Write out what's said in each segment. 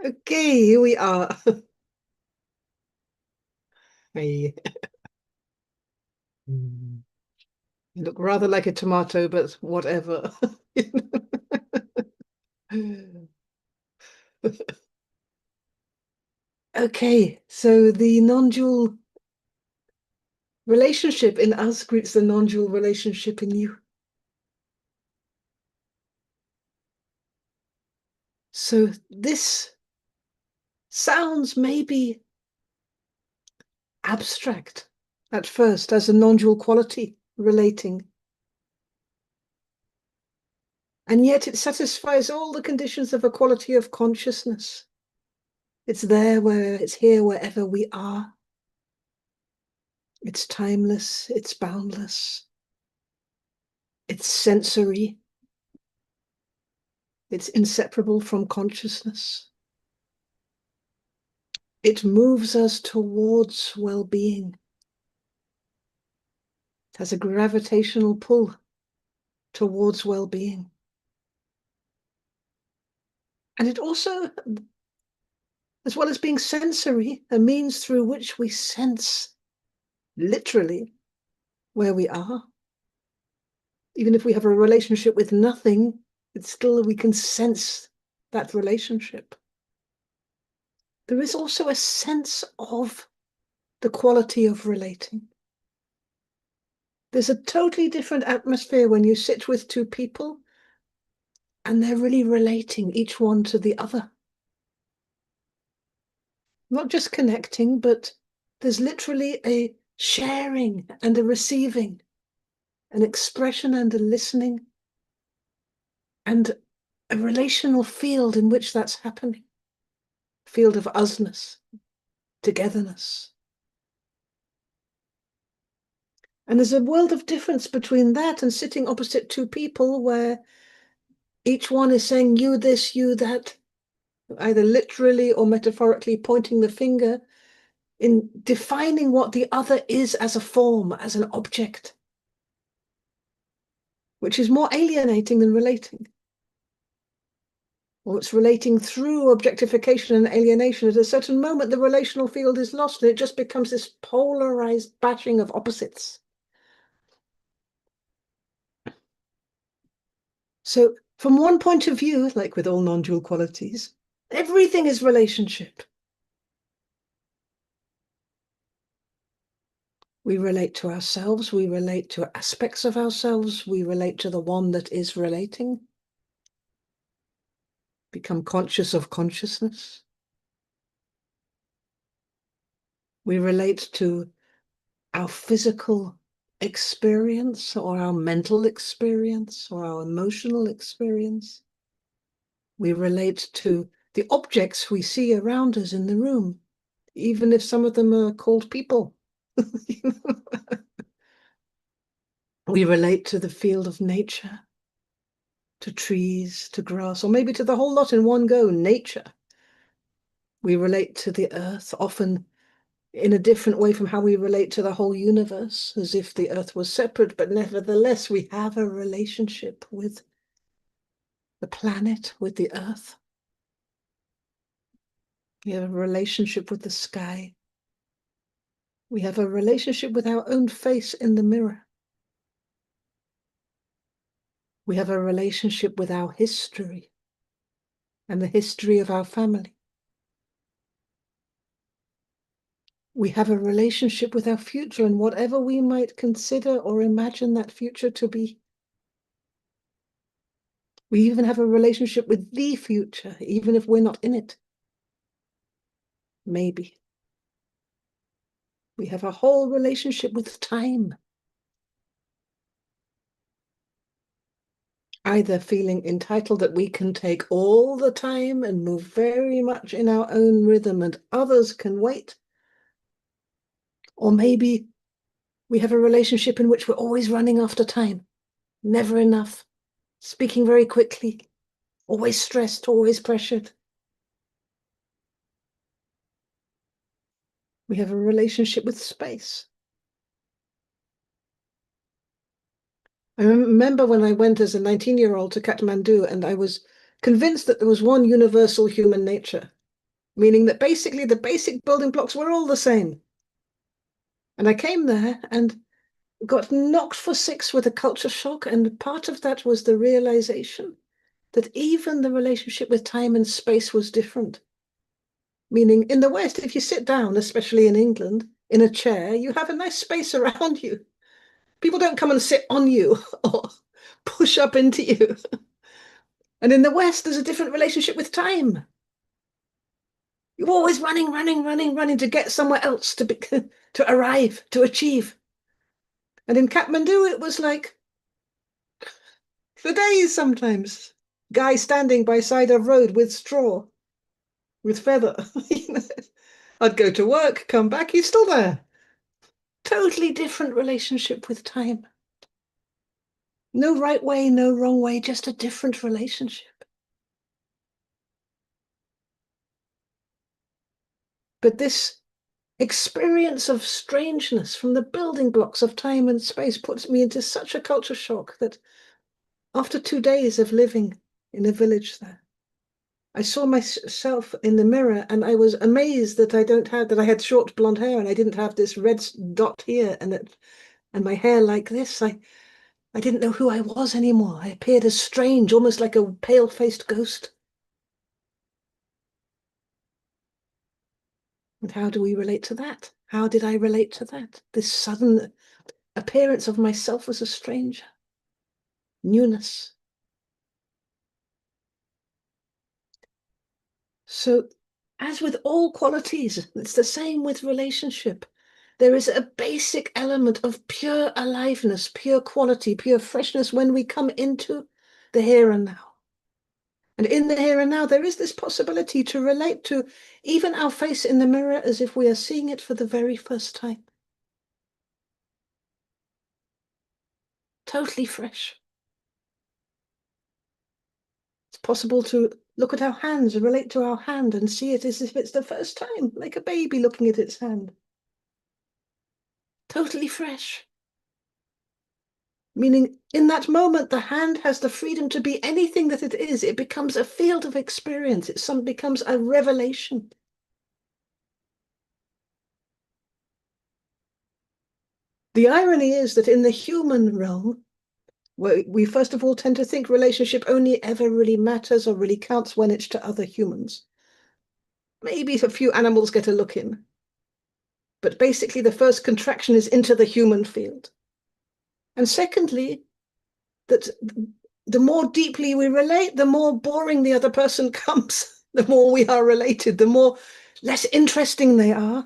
Okay, here we are. Hey. Mm. You look rather like a tomato, but whatever. Okay, so the non-dual relationship in us greets the non-dual relationship in you. So this sounds maybe abstract at first as a non-dual quality relating. And yet it satisfies all the conditions of a quality of consciousness. It's here wherever we are. It's timeless, it's boundless, it's sensory, it's inseparable from consciousness. It moves us towards well-being. It has a gravitational pull towards well-being. And it also, as well as being sensory, a means through which we sense, literally, where we are. Even if we have a relationship with nothing, it's still, we can sense that relationship. There is also a sense of the quality of relating. There's a totally different atmosphere when you sit with two people and they're really relating each one to the other. Not just connecting, but there's literally a sharing and a receiving, an expression and a listening, and a relational field in which that's happening. Field of us-ness, togetherness. And there's a world of difference between that and sitting opposite two people where each one is saying you this, you that, either literally or metaphorically pointing the finger in defining what the other is as a form, as an object, which is more alienating than relating. Or it's relating through objectification and alienation. At a certain moment, the relational field is lost and it just becomes this polarized bashing of opposites. So from one point of view, like with all non-dual qualities, everything is relationship. We relate to ourselves, we relate to aspects of ourselves, we relate to the one that is relating. Become conscious of consciousness. We relate to our physical experience or our mental experience or our emotional experience. We relate to the objects we see around us in the room, even if some of them are called people. We relate to the field of nature, to trees, to grass, or maybe to the whole lot in one go, nature. We relate to the earth, often in a different way from how we relate to the whole universe, as if the earth was separate, but nevertheless, we have a relationship with the planet, with the earth. We have a relationship with the sky. We have a relationship with our own face in the mirror. We have a relationship with our history and the history of our family. We have a relationship with our future and whatever we might consider or imagine that future to be. We even have a relationship with the future, even if we're not in it. Maybe. We have a whole relationship with time. Either feeling entitled that we can take all the time and move very much in our own rhythm and others can wait. Or maybe we have a relationship in which we're always running after time, never enough, speaking very quickly, always stressed, always pressured. We have a relationship with space. I remember when I went as a 19-year-old to Kathmandu and I was convinced that there was one universal human nature. meaning that basically the basic building blocks were all the same. And I came there and got knocked for six with a culture shock. And part of that was the realization that even the relationship with time and space was different. Meaning in the West, if you sit down, especially in England, in a chair, you have a nice space around you. People don't come and sit on you or push up into you. And in the West, there's a different relationship with time. You're always running, running, running, running to get somewhere else, to arrive, to achieve. And in Kathmandu, it was like for days sometimes. Guy standing by side of road with straw, with feather. I'd go to work, come back, he's still there. Totally different relationship with time. No right way, no wrong way, just a different relationship. But this experience of strangeness from the building blocks of time and space puts me into such a culture shock that after 2 days of living in a village there, I saw myself in the mirror and I was amazed that I had short blonde hair and I didn't have this red dot here and my hair like this. I didn't know who I was anymore. I appeared as strange, almost like a pale-faced ghost. And how do we relate to that? How did I relate to that? This sudden appearance of myself as a stranger. Newness. So, as with all qualities, it's the same with relationship. There is a basic element of pure aliveness, pure quality, pure freshness when we come into the here and now. And in the here and now, there is this possibility to relate to even our face in the mirror as if we are seeing it for the very first time. Totally fresh. It's possible to look at our hands and relate to our hand and see it as if it's the first time, like a baby looking at its hand. Totally fresh. Meaning, in that moment, the hand has the freedom to be anything that it is. It becomes a field of experience. It becomes a revelation. The irony is that in the human realm, where we first of all tend to think relationship only ever really matters or really counts when it's to other humans. Maybe a few animals get a look in. But basically, the first contraction is into the human field. And secondly, that the more deeply we relate, the more boring the other person comes. The more we are related, the more less interesting they are,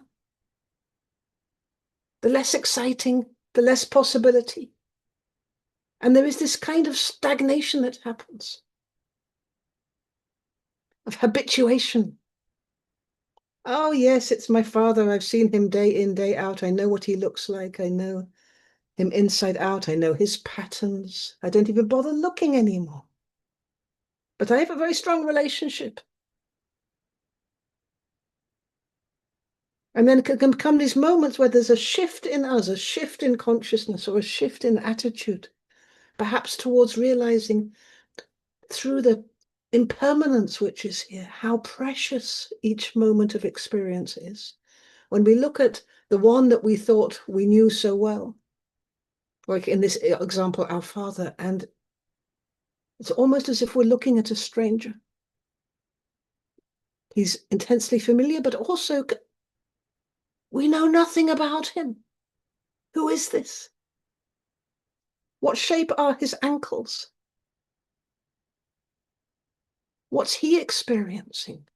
the less exciting, the less possibility. And there is this kind of stagnation that happens, of habituation. Oh, yes, it's my father. I've seen him day in, day out. I know what he looks like. I know him inside out. I know his patterns. I don't even bother looking anymore. But I have a very strong relationship. And then can come these moments where there's a shift in us, a shift in consciousness or a shift in attitude, perhaps towards realizing through the impermanence which is here, how precious each moment of experience is. When we look at the one that we thought we knew so well, like in this example, our father, and it's almost as if we're looking at a stranger. He's intensely familiar, but also we know nothing about him. Who is this? What shape are his ankles? What's he experiencing?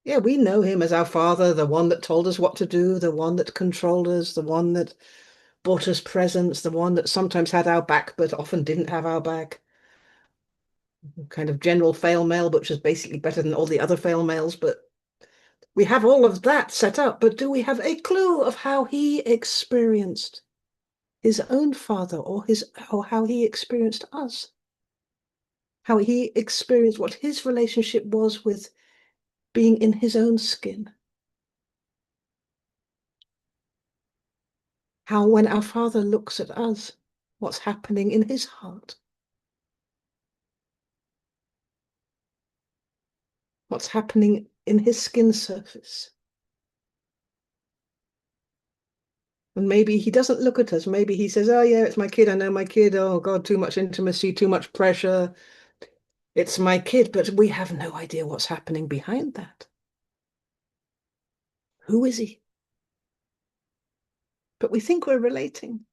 Yeah, we know him as our father, the one that told us what to do, the one that controlled us, the one that bought us presents, the one that sometimes had our back, but often didn't have our back. Kind of general fail male, which is basically better than all the other fail males, but we have all of that set up, but do we have a clue of how he experienced his own father or how he experienced us? How he experienced what his relationship was with being in his own skin. How when our father looks at us, what's happening in his heart? What's happening in his skin surface. And maybe he doesn't look at us. Maybe he says, oh, yeah, it's my kid. I know my kid. Oh, God, too much intimacy, too much pressure. It's my kid. But we have no idea what's happening behind that. Who is he? But we think we're relating.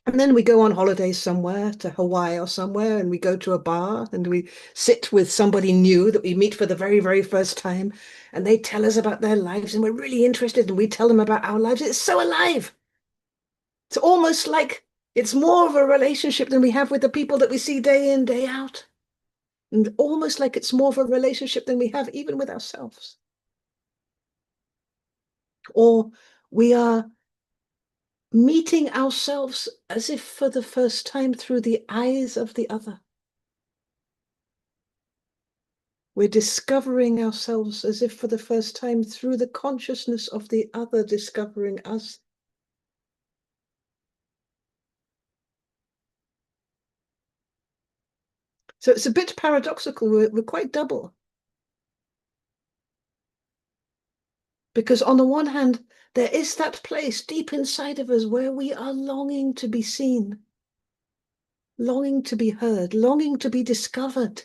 And then we go on holidays somewhere, to Hawaii or somewhere, and we go to a bar and we sit with somebody new that we meet for the very, very first time. And they tell us about their lives and we're really interested and we tell them about our lives. It's so alive. It's almost like it's more of a relationship than we have with the people that we see day in, day out. And almost like it's more of a relationship than we have even with ourselves. Or we are meeting ourselves as if for the first time through the eyes of the other. We're discovering ourselves as if for the first time through the consciousness of the other discovering us. So it's a bit paradoxical. We're quite double. Because on the one hand, there is that place deep inside of us where we are longing to be seen, longing to be heard, longing to be discovered,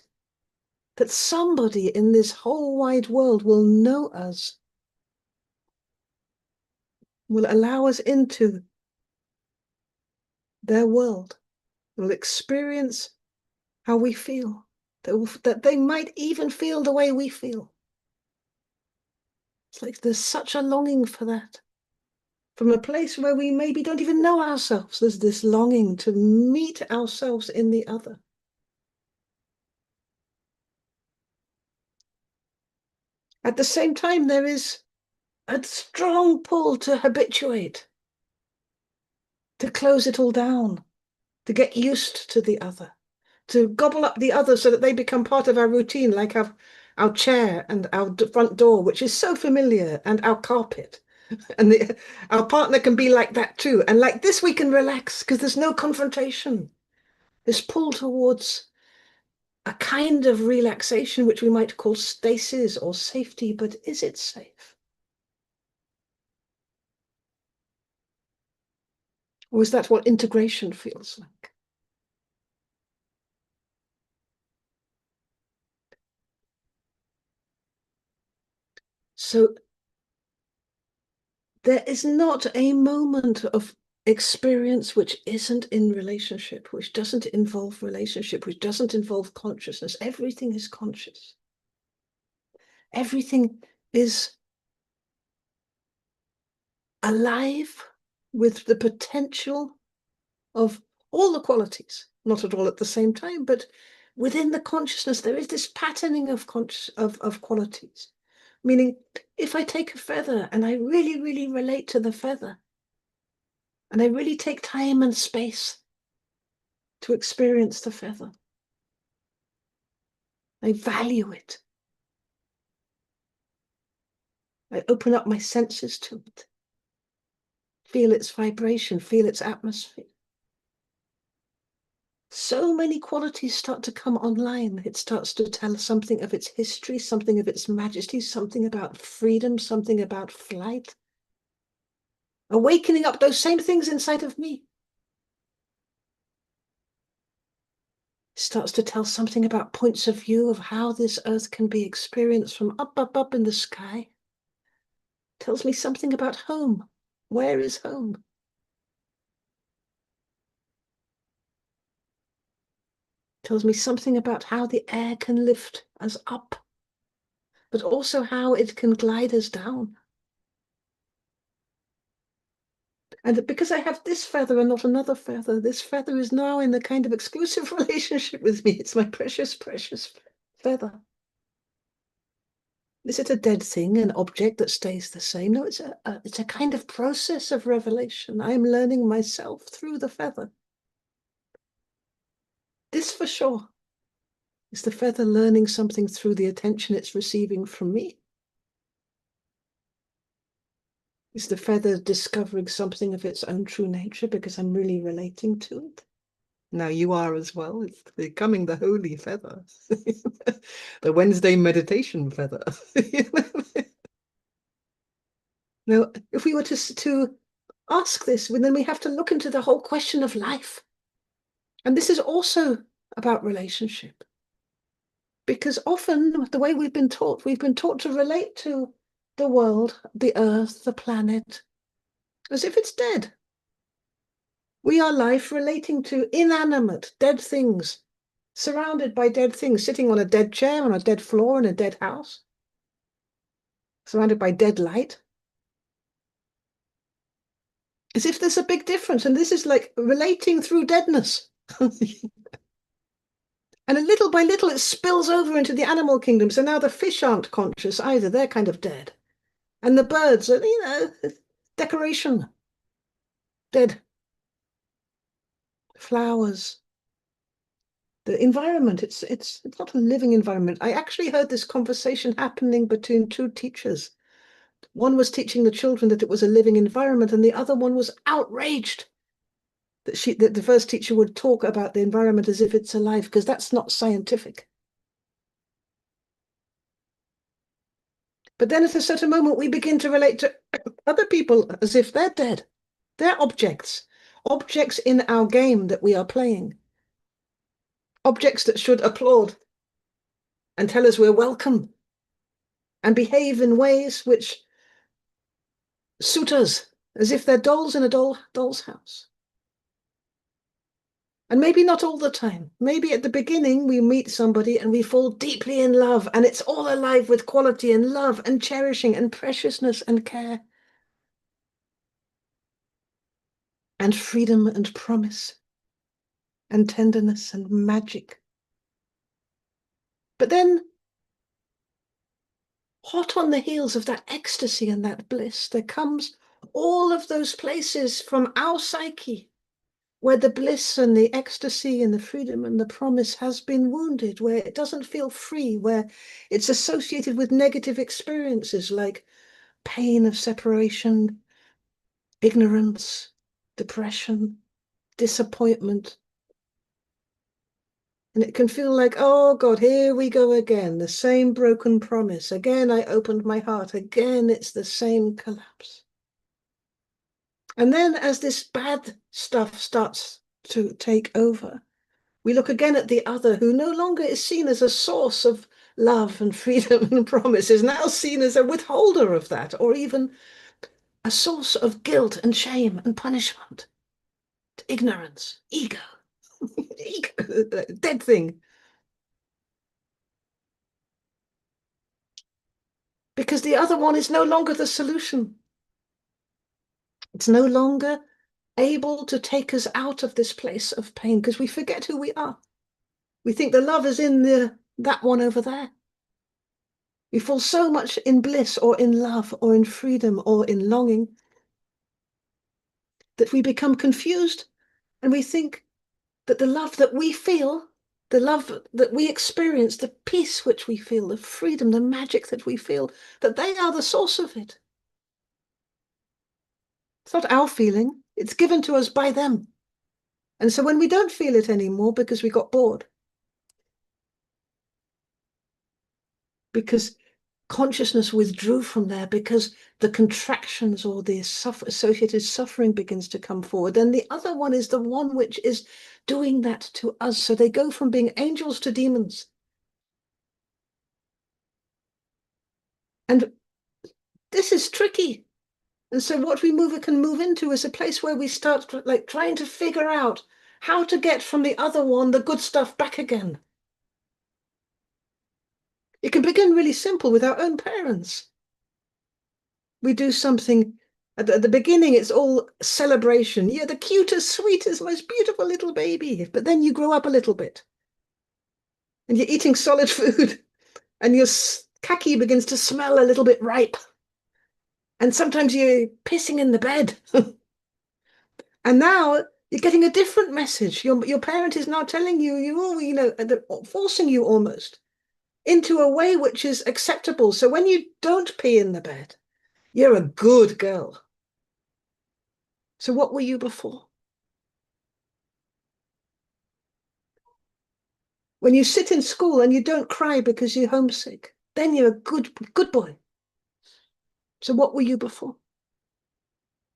that somebody in this whole wide world will know us, will allow us into their world, will experience how we feel, that they might even feel the way we feel. It's like there's such a longing for that. From a place where we maybe don't even know ourselves, there's this longing to meet ourselves in the other. At the same time, there is a strong pull to habituate, to close it all down, to get used to the other, to gobble up the other so that they become part of our routine, like our chair and our front door, which is so familiar, and our carpet. And our partner can be like that too. And like this, we can relax because there's no confrontation. This pull towards a kind of relaxation, which we might call stasis or safety, but is it safe? Or is that what integration feels like? So there is not a moment of experience which isn't in relationship, which doesn't involve relationship, which doesn't involve consciousness. Everything is conscious. Everything is alive with the potential of all the qualities, not at all at the same time, but within the consciousness, there is this patterning of qualities. Meaning, if I take a feather and I really, really relate to the feather, and I really take time and space to experience the feather, I value it. I open up my senses to it, feel its vibration, feel its atmosphere. So many qualities start to come online. It starts to tell something of its history, something of its majesty, something about freedom, something about flight. Awakening up those same things inside of me. It starts to tell something about points of view of how this earth can be experienced from up in the sky. It tells me something about home. Where is home? It tells me something about how the air can lift us up, but also how it can glide us down. And because I have this feather and not another feather, this feather is now in a kind of exclusive relationship with me. It's my precious, precious feather. Is it a dead thing, an object that stays the same? No, it's a kind of process of revelation. I am learning myself through the feather. This for sure is the feather learning something through the attention it's receiving from me. Is the feather discovering something of its own true nature because I'm really relating to it? Now you are as well. It's becoming the holy feather, the Wednesday meditation feather. Now, if we were to ask this, then we have to look into the whole question of life. And this is also about relationship. Because often the way we've been taught to relate to the world, the earth, the planet, as if it's dead. We are life relating to inanimate, dead things, surrounded by dead things, sitting on a dead chair, on a dead floor, in a dead house, surrounded by dead light. As if there's a big difference. And this is like relating through deadness. And little by little, it spills over into the animal kingdom. So now the fish aren't conscious either. They're kind of dead. And the birds are, decoration, dead. Flowers. The environment, it's not a living environment. I actually heard this conversation happening between two teachers. One was teaching the children that it was a living environment, and the other one was outraged that the first teacher would talk about the environment as if it's alive, because that's not scientific. But then at a certain moment, we begin to relate to other people as if they're dead. They're objects in our game that we are playing. Objects that should applaud and tell us we're welcome and behave in ways which suit us, as if they're dolls in a doll's house. And maybe not all the time. Maybe at the beginning we meet somebody and we fall deeply in love, and it's all alive with quality and love and cherishing and preciousness and care and freedom and promise and tenderness and magic. But then, hot on the heels of that ecstasy and that bliss, there comes all of those places from our psyche where the bliss and the ecstasy and the freedom and the promise has been wounded, where it doesn't feel free, where it's associated with negative experiences like pain of separation, ignorance, depression, disappointment. And it can feel like, oh God, here we go again, the same broken promise. Again, I opened my heart. Again, it's the same collapse. And then as this bad stuff starts to take over, we look again at the other, who no longer is seen as a source of love and freedom and promise, is now seen as a withholder of that, or even a source of guilt and shame and punishment, ignorance, ego, dead thing. Because the other one is no longer the solution. It's no longer able to take us out of this place of pain, because we forget who we are. We think the love is in that one over there. We fall so much in bliss or in love or in freedom or in longing that we become confused, and we think that the love that we feel, the love that we experience, the peace which we feel, the freedom, the magic that we feel, that they are the source of it. It's not our feeling. It's given to us by them. And so when we don't feel it anymore because we got bored, because consciousness withdrew from there, because the contractions or the associated suffering begins to come forward, then the other one is the one which is doing that to us. So they go from being angels to demons. And this is tricky. And so what we can move into is a place where we start like trying to figure out how to get from the other one the good stuff back again. It can begin really simple with our own parents. We do something at the beginning, it's all celebration. You're the cutest, sweetest, most beautiful little baby. But then you grow up a little bit and you're eating solid food and your khaki begins to smell a little bit ripe. And sometimes you're pissing in the bed. And now you're getting a different message. Your parent is now telling you, forcing you almost into a way which is acceptable. So when you don't pee in the bed, you're a good girl. So what were you before? When you sit in school and you don't cry because you're homesick, then you're a good boy. So what were you before?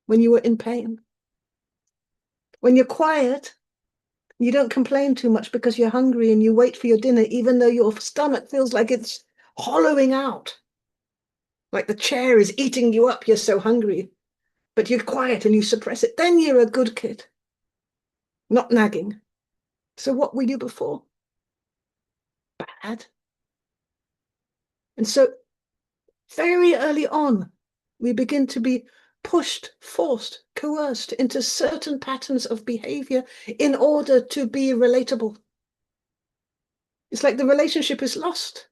When you were in pain? When you're quiet, you don't complain too much because you're hungry and you wait for your dinner, even though your stomach feels like it's hollowing out. Like the chair is eating you up, you're so hungry. But you're quiet and you suppress it. Then you're a good kid. Not nagging. So what were you before? Bad. And so very early on, we begin to be pushed, forced, coerced into certain patterns of behavior in order to be relatable. It's like the relationship is lost.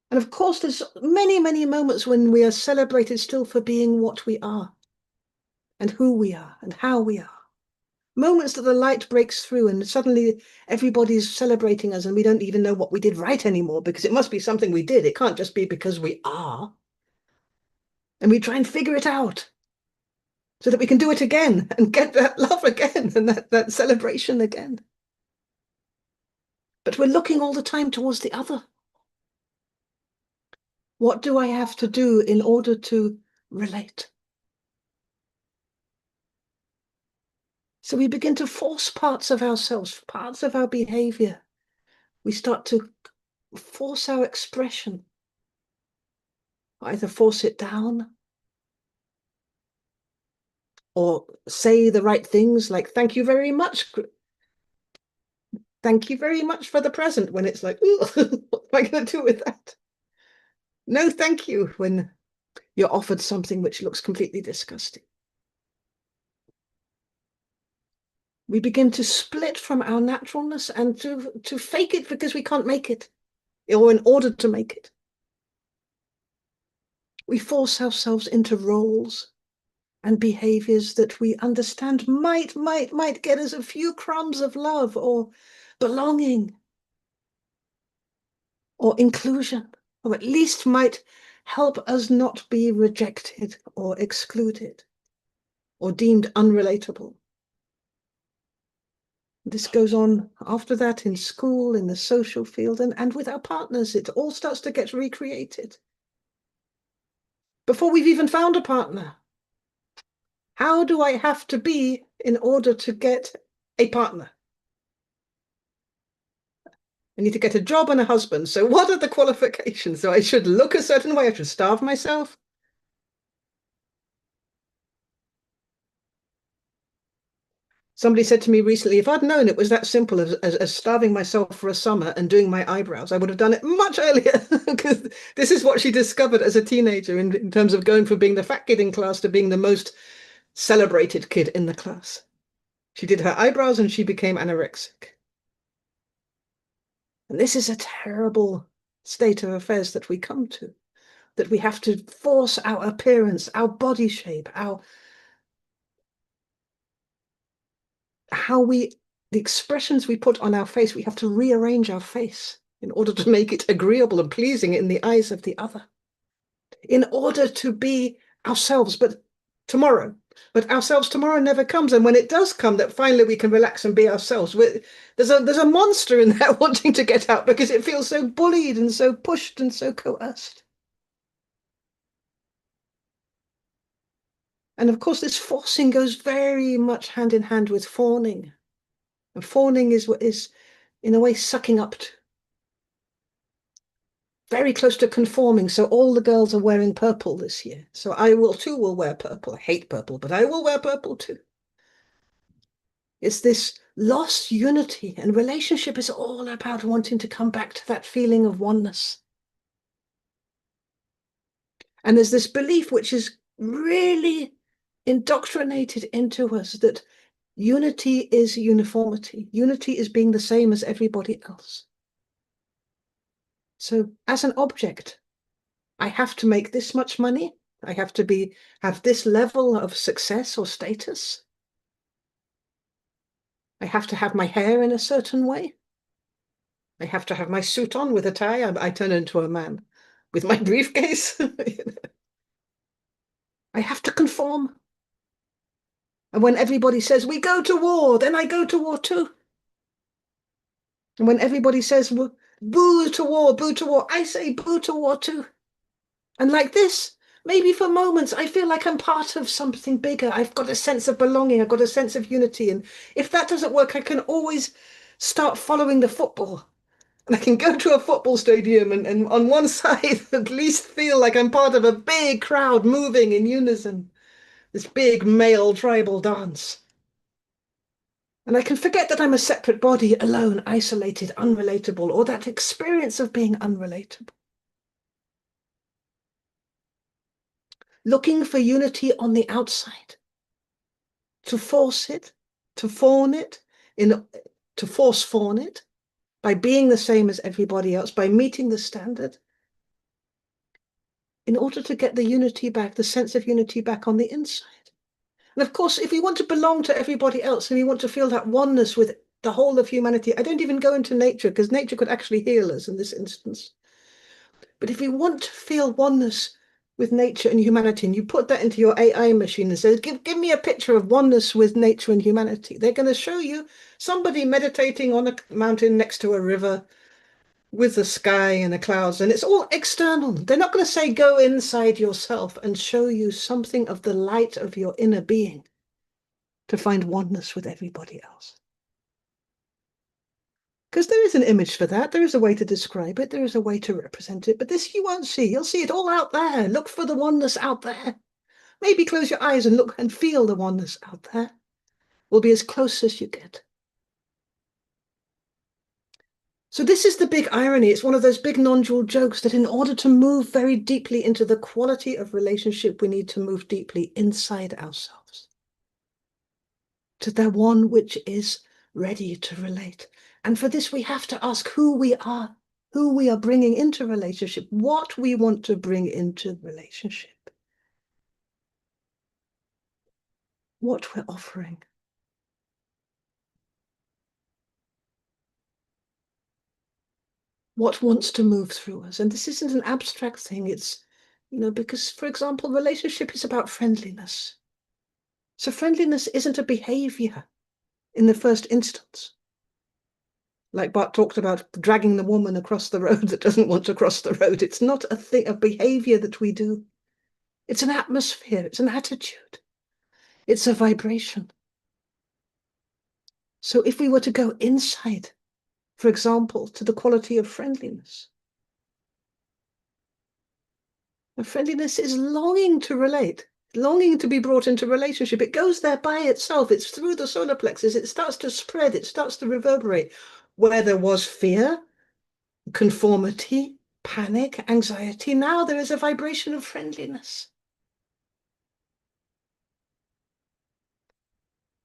And of course, there's many, many moments when we are celebrated still for being what we are and who we are and how we are. Moments that the light breaks through and suddenly everybody's celebrating us and we don't even know what we did right anymore because it must be something we did. It can't just be because we are. And we try and figure it out so that we can do it again and get that love again and that celebration again. But we're looking all the time towards the other. What do I have to do in order to relate? So we begin to force parts of ourselves, parts of our behavior. We start to force our expression, either force it down or say the right things like, thank you very much. Thank you very much for the present, when it's like, ooh, what am I going to do with that? No, thank you, when you're offered something which looks completely disgusting. We begin to split from our naturalness and to fake it because we can't make it, or in order to make it. We force ourselves into roles and behaviors that we understand might get us a few crumbs of love or belonging or inclusion, or at least might help us not be rejected or excluded or deemed unrelatable. This goes on after that in school, in the social field, and with our partners. It all starts to get recreated. Before we've even found a partner, how do I have to be in order to get a partner? I need to get a job and a husband. So what are the qualifications? So I should look a certain way. I should starve myself. Somebody said to me recently, if I'd known it was that simple as starving myself for a summer and doing my eyebrows, I would have done it much earlier, because this is what she discovered as a teenager in terms of going from being the fat kid in class to being the most celebrated kid in the class. She did her eyebrows and she became anorexic. And this is a terrible state of affairs that we come to, that we have to force our appearance, our body shape, the expressions we put on our face. We have to rearrange our face in order to make it agreeable and pleasing in the eyes of the other, in order to be ourselves, but ourselves tomorrow never comes. And when it does come, that finally we can relax and be ourselves, there's a monster in there wanting to get out because it feels so bullied and so pushed and so coerced. And of course, this forcing goes very much hand in hand with fawning. And fawning is what is, in a way, sucking up to. Very close to conforming. So all the girls are wearing purple this year. So I will wear purple. I hate purple, but I will wear purple too. It's this lost unity, and relationship is all about wanting to come back to that feeling of oneness. And there's this belief which is really indoctrinated into us that unity is uniformity. Unity is being the same as everybody else. So as an object, I have to make this much money. I have to have this level of success or status. I have to have my hair in a certain way. I have to have my suit on with a tie. I turn into a man with my briefcase. I have to conform. And when everybody says, we go to war, then I go to war too. And when everybody says, well, boo to war, I say boo to war too. And like this, maybe for moments, I feel like I'm part of something bigger. I've got a sense of belonging. I've got a sense of unity. And if that doesn't work, I can always start following the football. And I can go to a football stadium and on one side at least feel like I'm part of a big crowd moving in unison, this big male tribal dance. And I can forget that I'm a separate body, alone, isolated, unrelatable, or that experience of being unrelatable. Looking for unity on the outside, to force it, to fawn it, to force fawn it, by being the same as everybody else, by meeting the standard, in order to get the unity back, the sense of unity back on the inside. And of course, if we want to belong to everybody else and we want to feel that oneness with the whole of humanity, I don't even go into nature because nature could actually heal us in this instance. But if we want to feel oneness with nature and humanity, and you put that into your AI machine and say, give me a picture of oneness with nature and humanity, they're going to show you somebody meditating on a mountain next to a river with the sky and the clouds, and it's all external. They're not going to say, go inside yourself and show you something of the light of your inner being to find oneness with everybody else. Because there is an image for that. There is a way to describe it. There is a way to represent it. But this you won't see. You'll see it all out there. Look for the oneness out there. Maybe close your eyes and look and feel the oneness out there. Will be as close as you get. So this is the big irony. It's one of those big non-dual jokes that in order to move very deeply into the quality of relationship, we need to move deeply inside ourselves. To the one which is ready to relate. And for this, we have to ask who we are bringing into relationship, what we want to bring into relationship, what we're offering. What wants to move through us. And this isn't an abstract thing. It's, because, for example, relationship is about friendliness. So friendliness isn't a behavior in the first instance. Like Bart talked about dragging the woman across the road that doesn't want to cross the road. It's not a thing, a behavior that we do. It's an atmosphere. It's an attitude. It's a vibration. So if we were to go inside, for example, to the quality of friendliness, friendliness is longing to relate, longing to be brought into relationship. It goes there by itself. It's through the solar plexus. It starts to spread. It starts to reverberate. Where there was fear, conformity, panic, anxiety, now there is a vibration of friendliness.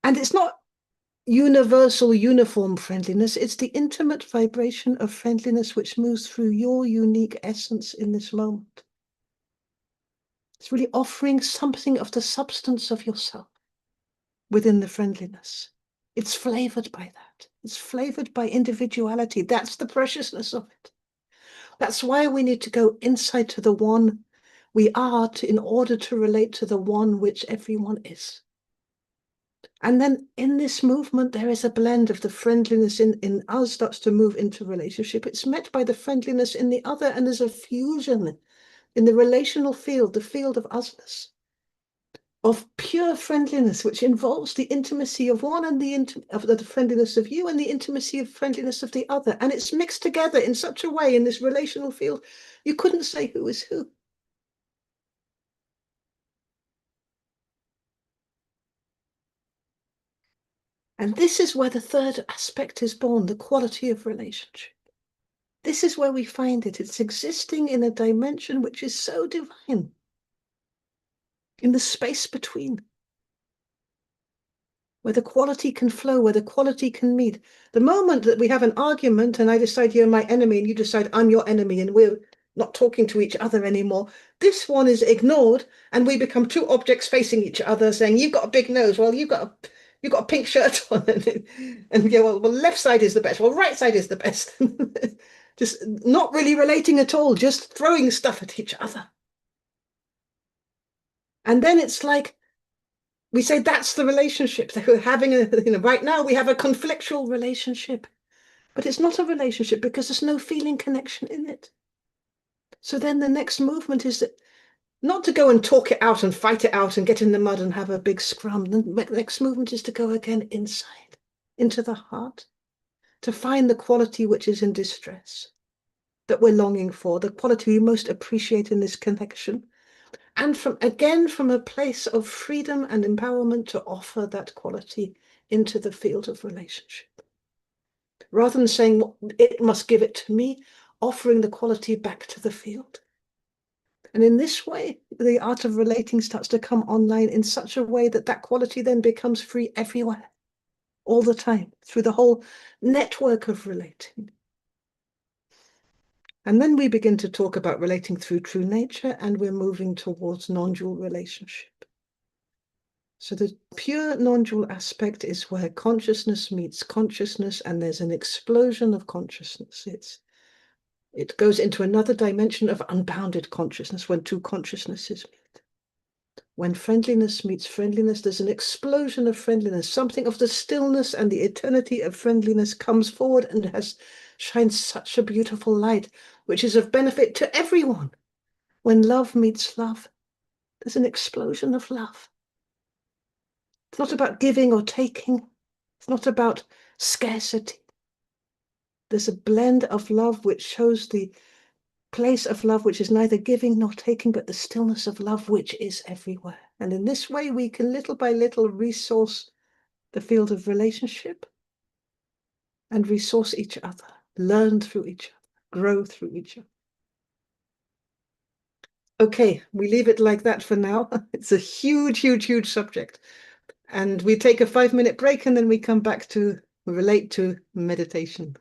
And it's not universal, uniform friendliness. It's the intimate vibration of friendliness which moves through your unique essence in this moment. It's really offering something of the substance of yourself within the friendliness. It's flavored by that. It's flavored by individuality. That's the preciousness of it. That's why we need to go inside to the one we are in order to relate to the one which everyone is. And then in this movement, there is a blend of the friendliness in us starts to move into relationship. It's met by the friendliness in the other, and there's a fusion in the relational field, the field of us-ness, of pure friendliness, which involves the intimacy of one and the friendliness of you and the intimacy of friendliness of the other. And it's mixed together in such a way in this relational field, you couldn't say who is who. And this is where the third aspect is born, the quality of relationship. This is where we find it. It's existing in a dimension which is so divine, in the space between, where the quality can flow, where the quality can meet. The moment that we have an argument and I decide you're my enemy and you decide I'm your enemy and we're not talking to each other anymore, this one is ignored and we become two objects facing each other saying, you've got a big nose, well, you've got a pink shirt on. And yeah, well, left side is the best. Well, right side is the best. Just not really relating at all, just throwing stuff at each other. And then it's like, we say that's the relationship that we're having. Right now we have a conflictual relationship. But it's not a relationship because there's no feeling connection in it. So then the next movement is that not to go and talk it out and fight it out and get in the mud and have a big scrum. The next movement is to go again inside, into the heart, to find the quality which is in distress, that we're longing for, the quality we most appreciate in this connection. And from a place of freedom and empowerment to offer that quality into the field of relationship. Rather than saying it must give it to me, offering the quality back to the field. And in this way, the art of relating starts to come online in such a way that that quality then becomes free everywhere, all the time, through the whole network of relating. And then we begin to talk about relating through true nature, and we're moving towards non-dual relationship. So the pure non-dual aspect is where consciousness meets consciousness, and there's an explosion of consciousness. It goes into another dimension of unbounded consciousness when two consciousnesses meet. When friendliness meets friendliness, there's an explosion of friendliness. Something of the stillness and the eternity of friendliness comes forward and shines such a beautiful light, which is of benefit to everyone. When love meets love, there's an explosion of love. It's not about giving or taking. It's not about scarcity. There's a blend of love which shows the place of love which is neither giving nor taking, but the stillness of love which is everywhere. And in this way, we can little by little resource the field of relationship and resource each other, learn through each other, grow through each other. Okay, we leave it like that for now. It's a huge, huge, huge subject. And we take a 5-minute break and then we come back to relate to meditation.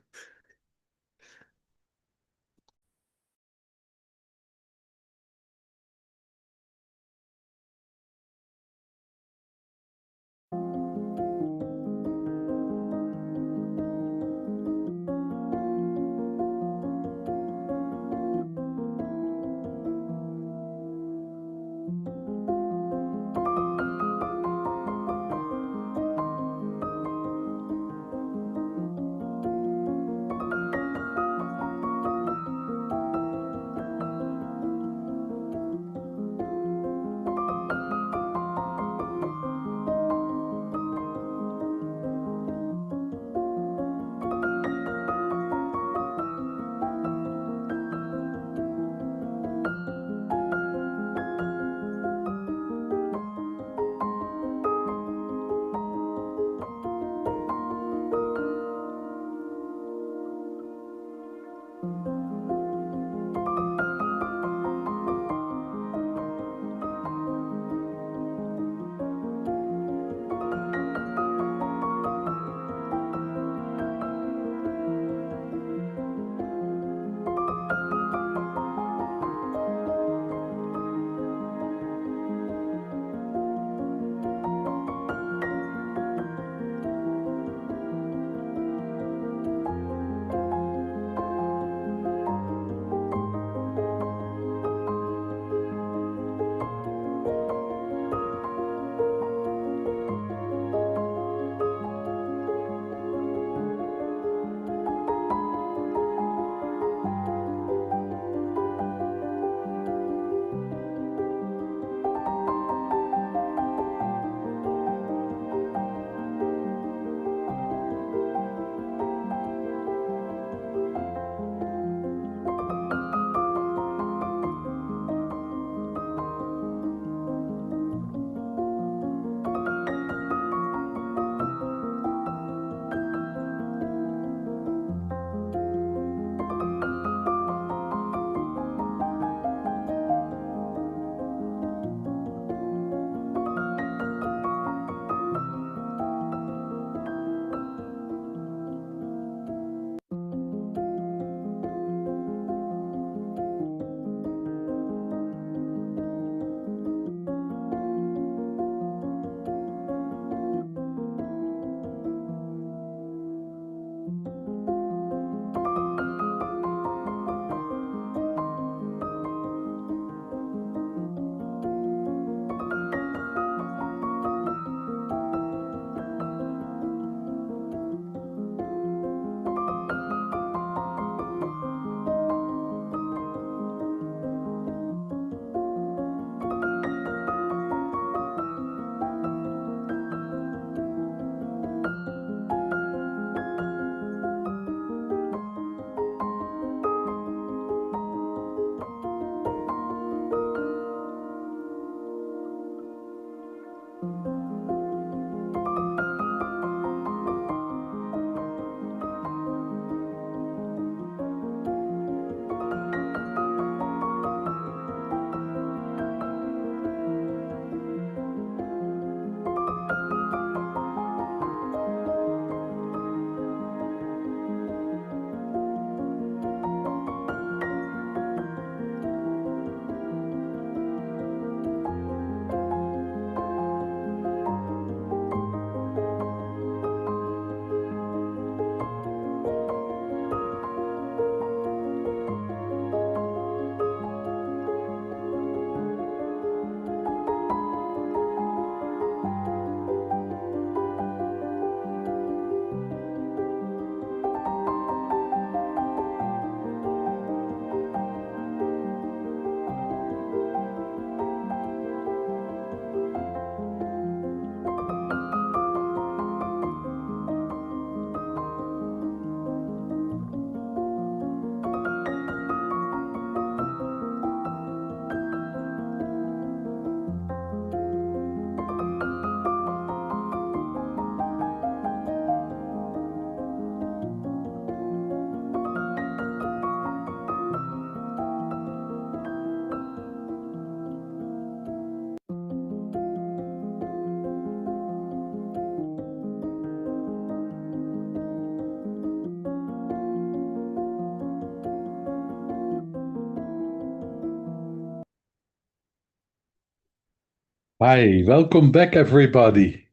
Hi, welcome back, everybody.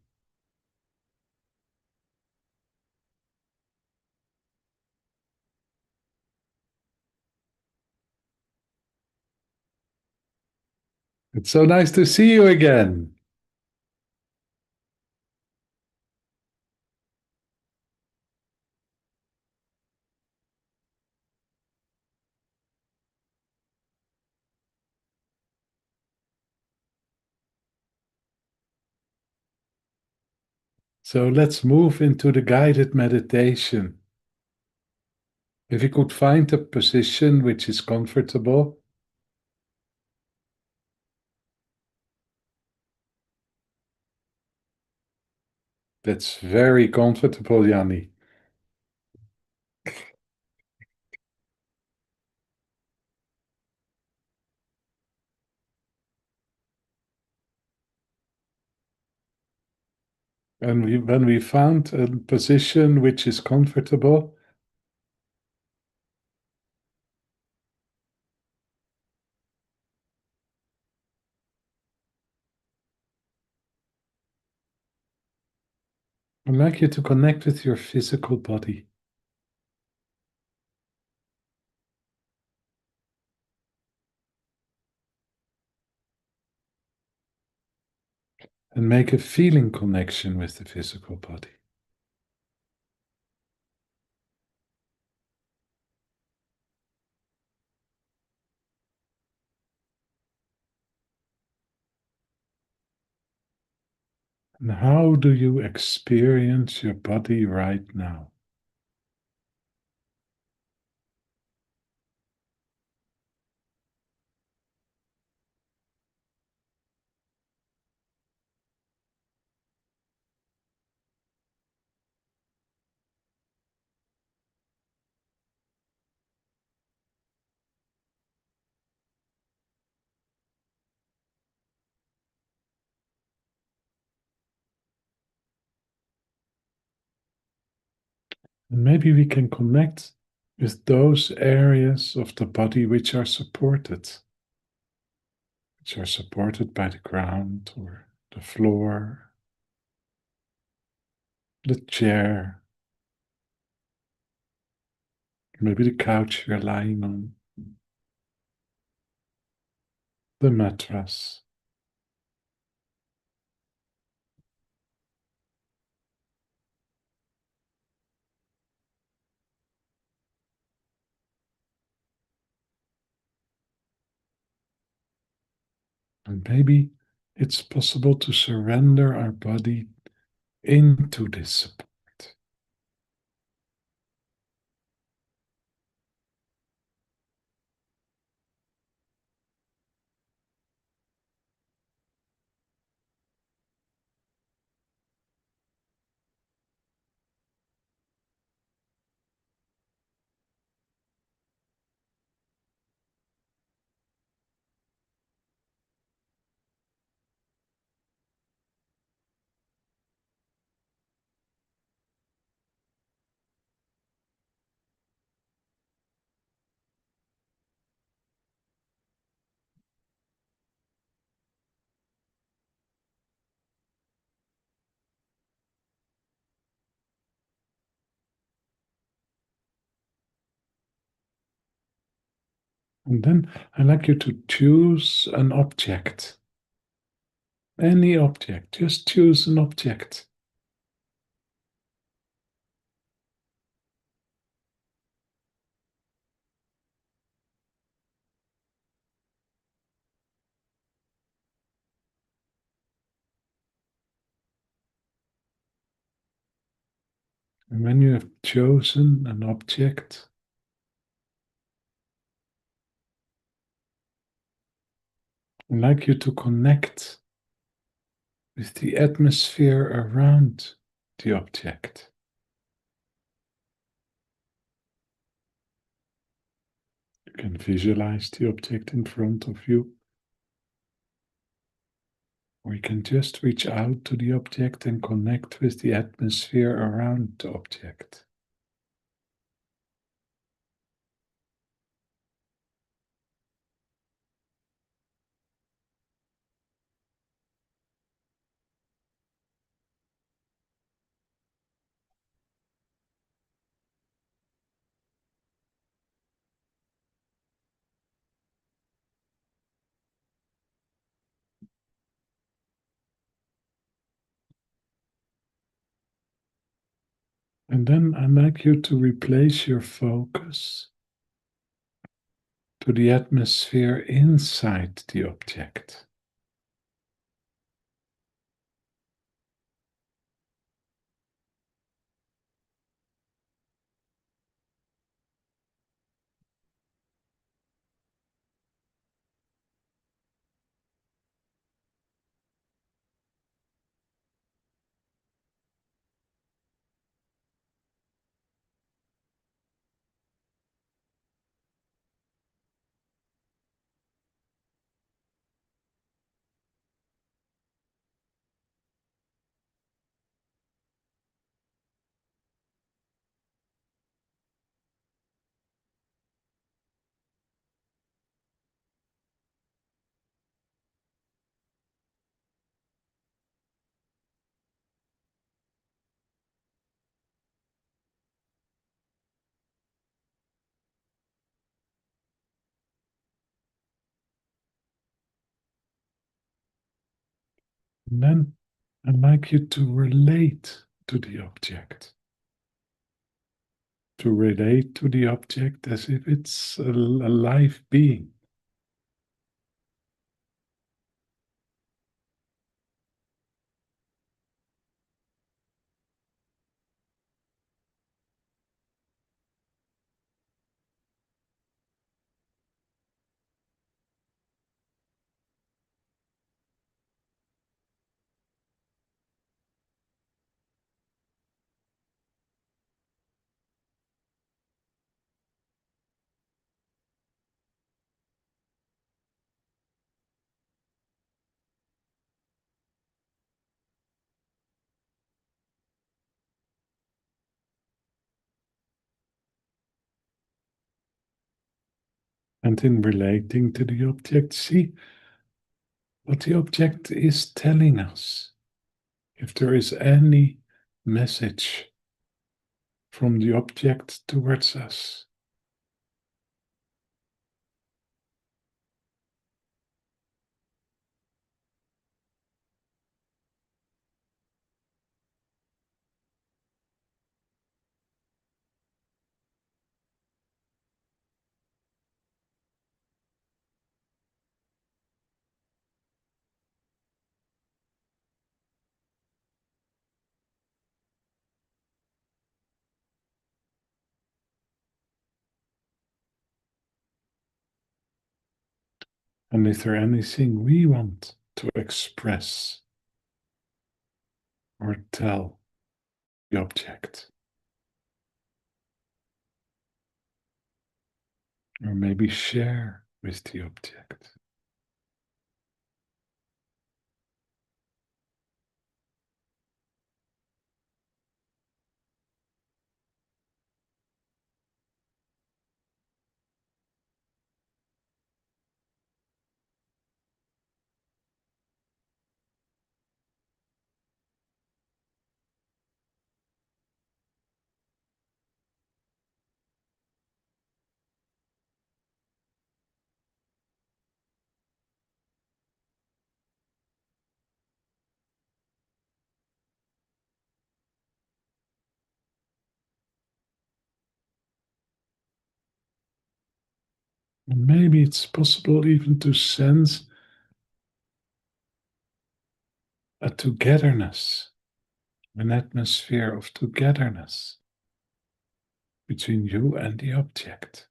It's so nice to see you again. So let's move into the guided meditation. If you could find a position which is comfortable, that's very comfortable, Yanni. And when we found a position which is comfortable, I'd like you to connect with your physical body and make a feeling connection with the physical body. And how do you experience your body right now? And maybe we can connect with those areas of the body which are supported by the ground or the floor, the chair, maybe the couch you're lying on, the mattress. And maybe it's possible to surrender our body into this support. And then I'd like you to choose an object, any object, just choose an object. And when you have chosen an object, I'd like you to connect with the atmosphere around the object. You can visualize the object in front of you, or you can just reach out to the object and connect with the atmosphere around the object. And then I'd like you to replace your focus to the atmosphere inside the object. And then I'd like you to relate to the object. To relate to the object as if it's a live being. And in relating to the object, see what the object is telling us. If there is any message from the object towards us. And is there anything we want to express or tell the object? Or maybe share with the object? And maybe it's possible even to sense a togetherness, an atmosphere of togetherness between you and the object.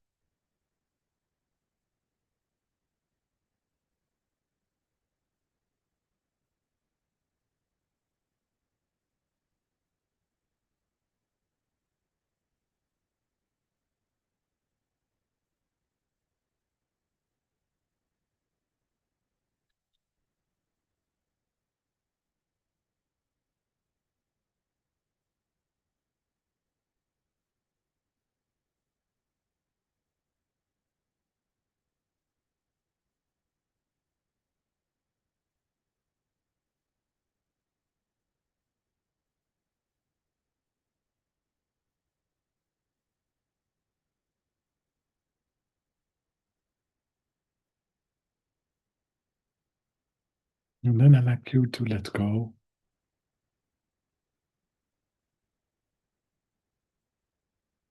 And then I like you to let go.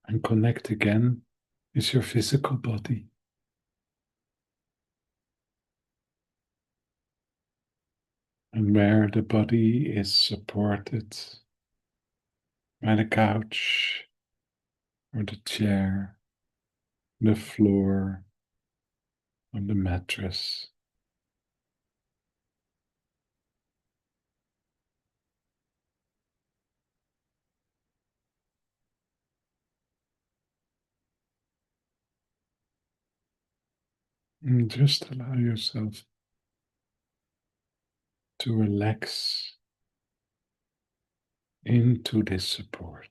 And connect again is your physical body. And where the body is supported by the couch or the chair, the floor, or the mattress. And just allow yourself to relax into this support.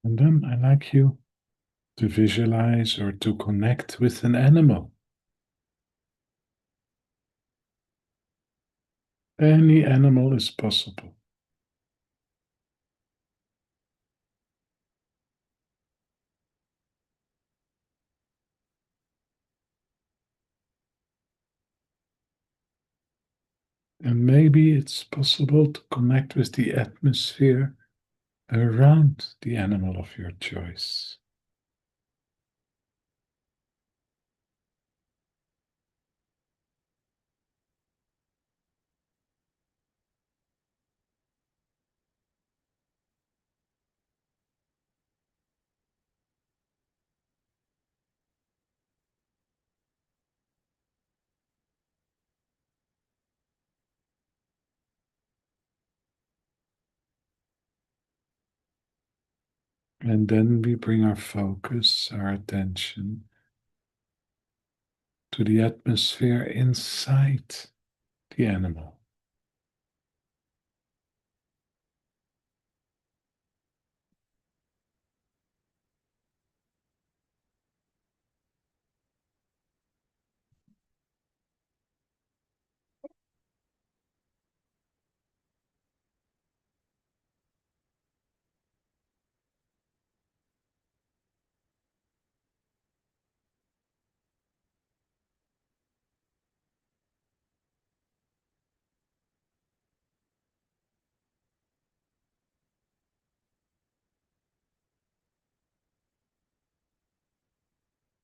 And then I like you to visualize or to connect with an animal. Any animal is possible. And maybe it's possible to connect with the atmosphere around the animal of your choice. And then we bring our focus, our attention to the atmosphere inside the animal.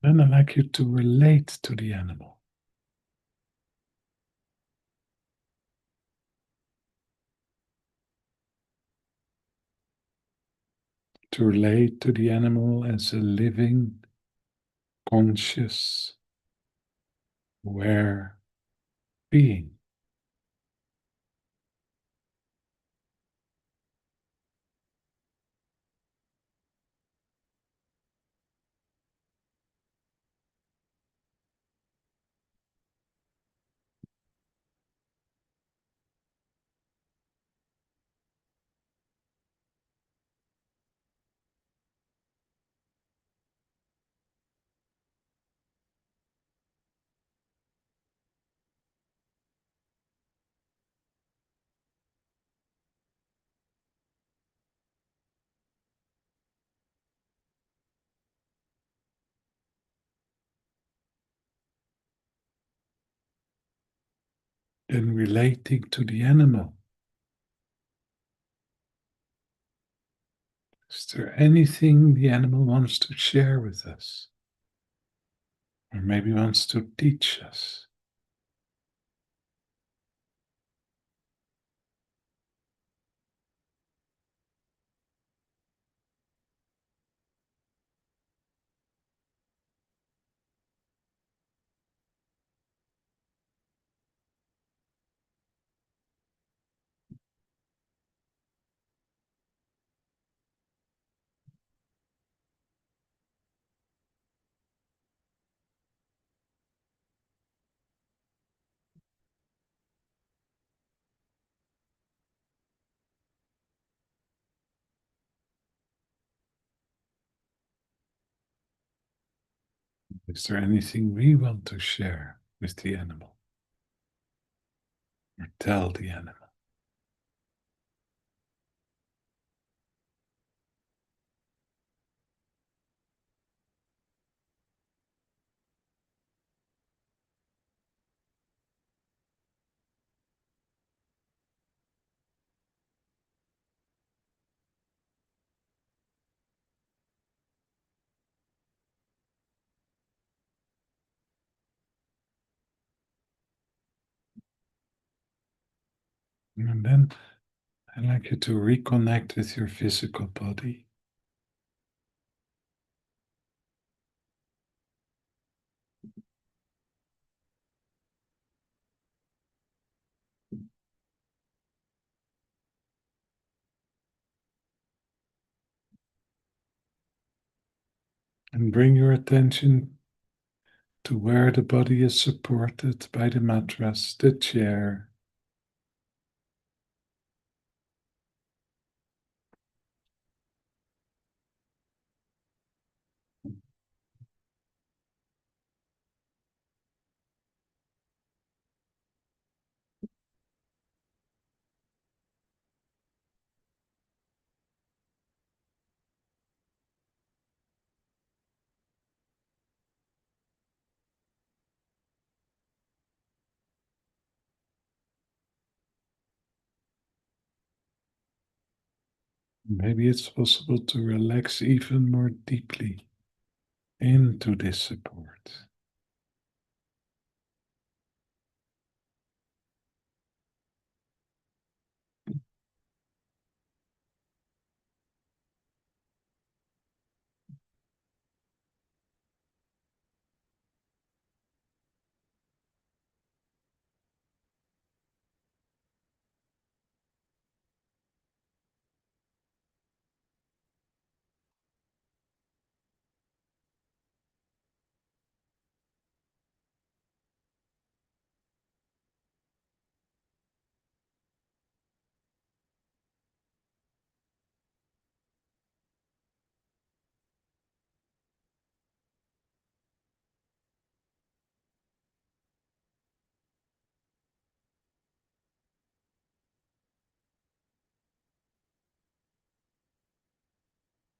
Then I'd like you to relate to the animal. To relate to the animal as a living, conscious, aware being. And relating to the animal. Is there anything the animal wants to share with us? Or maybe wants to teach us? Is there anything we want to share with the animal or tell the animal? And then I'd like you to reconnect with your physical body. And bring your attention to where the body is supported by the mattress, the chair. Maybe it's possible to relax even more deeply into this support.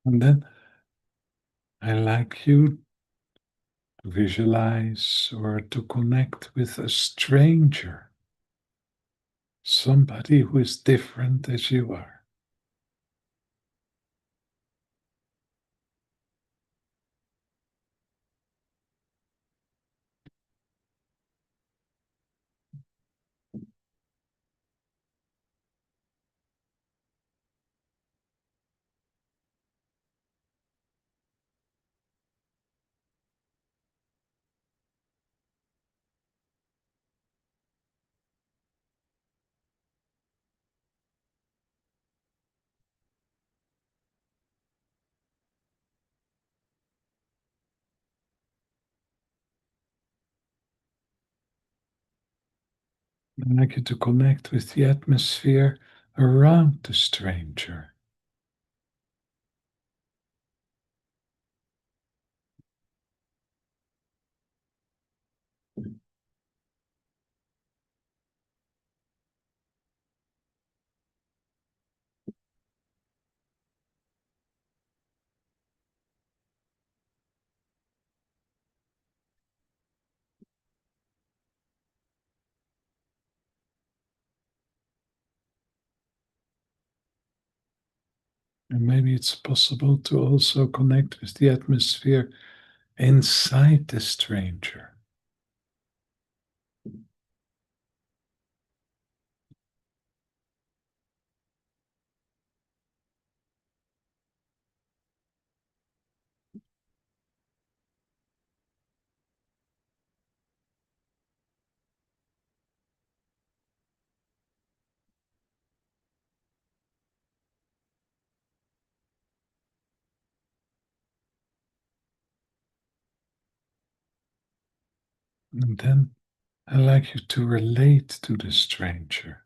And then I like you to visualize or to connect with a stranger, somebody who is different as you are. I'd like you to connect with the atmosphere around the stranger. And maybe it's possible to also connect with the atmosphere inside the stranger. And then I'd like you to relate to the stranger.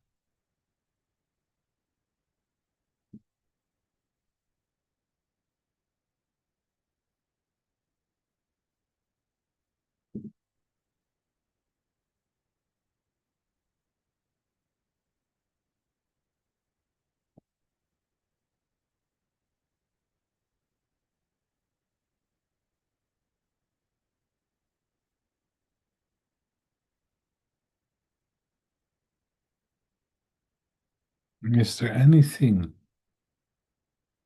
Is there anything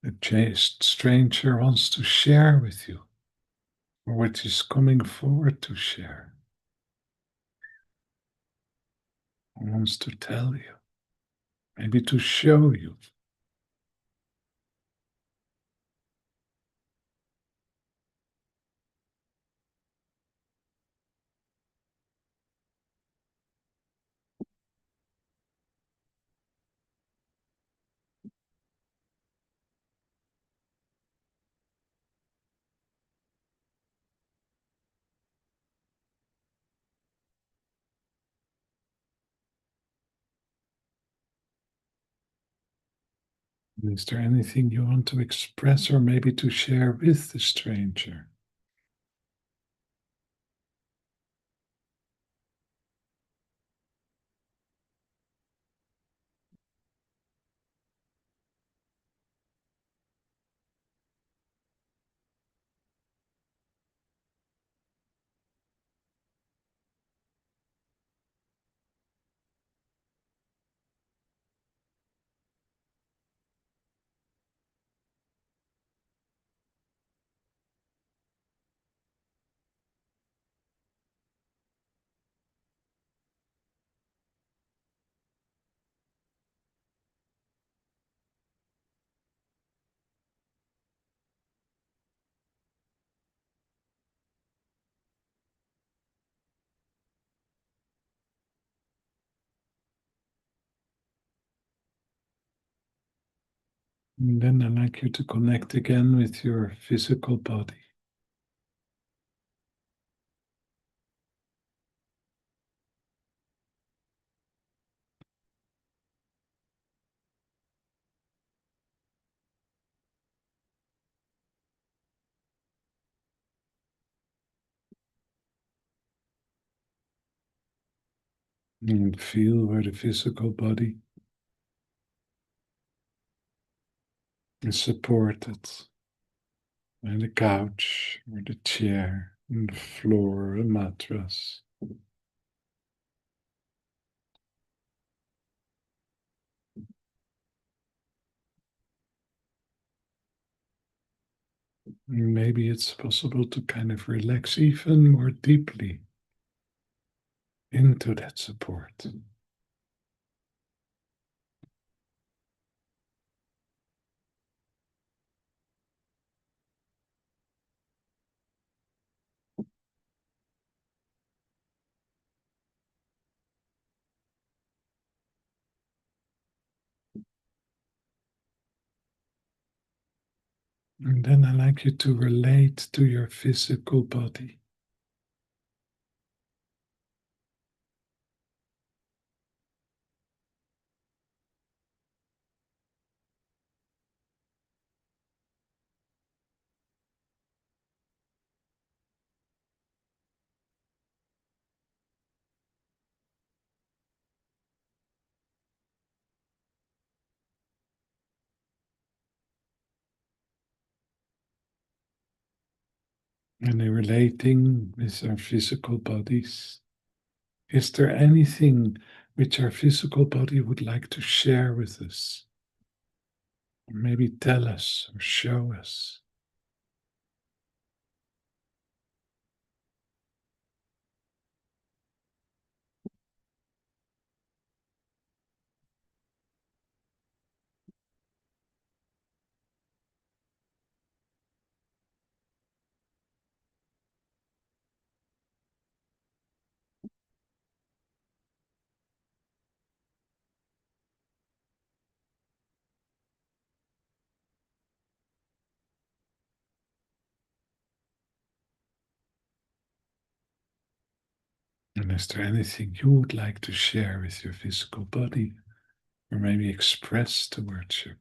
a stranger wants to share with you, or which is coming forward to share, or wants to tell you, maybe to show you? Is there anything you want to express or maybe to share with the stranger? And then I'd like you to connect again with your physical body. And feel where the physical body is supported by the couch or the chair, and the floor, a mattress. Maybe it's possible to kind of relax even more deeply into that support. And then I like you to relate to your physical body. And in relating with our physical bodies, is there anything which our physical body would like to share with us? Or maybe tell us or show us? And is there anything you would like to share with your physical body, or maybe express towards you?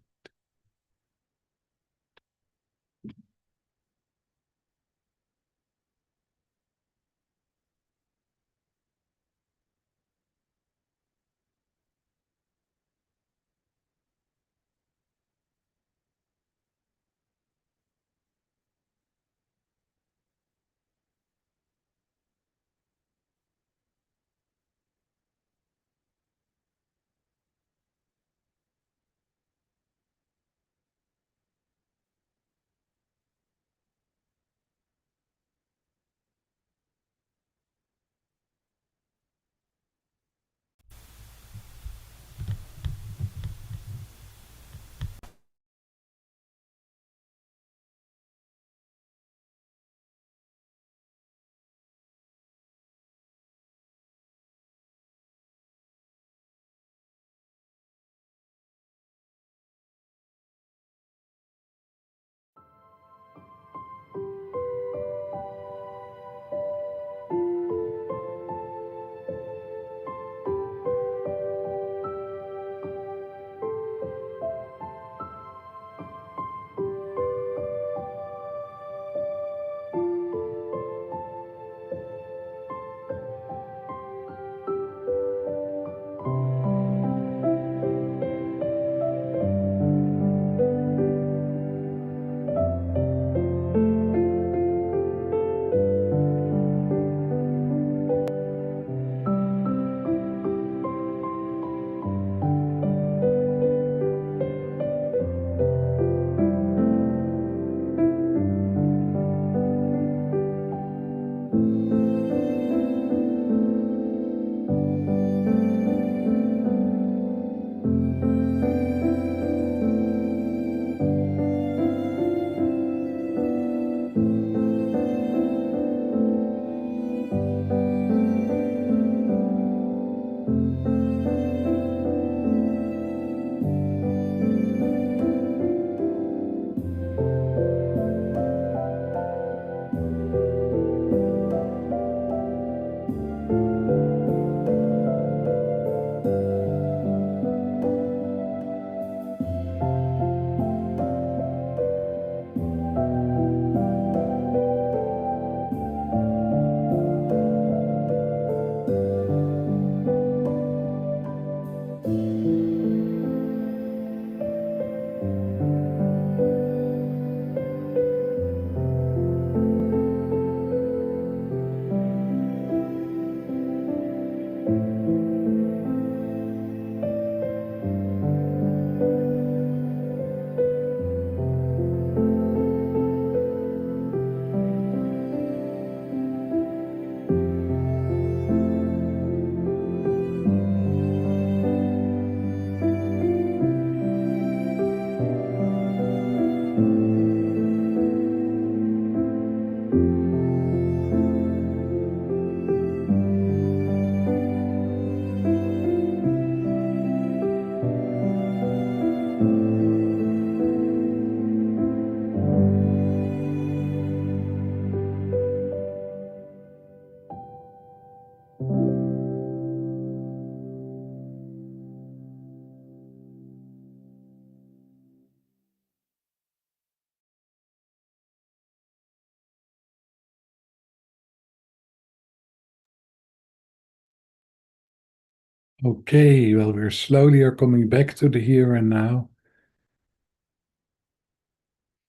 Okay, well, we're slowly are coming back to the here and now.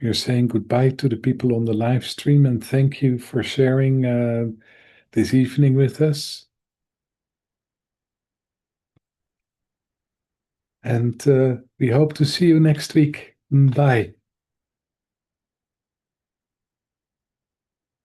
We're saying goodbye to the people on the live stream and thank you for sharing this evening with us. And we hope to see you next week. Bye.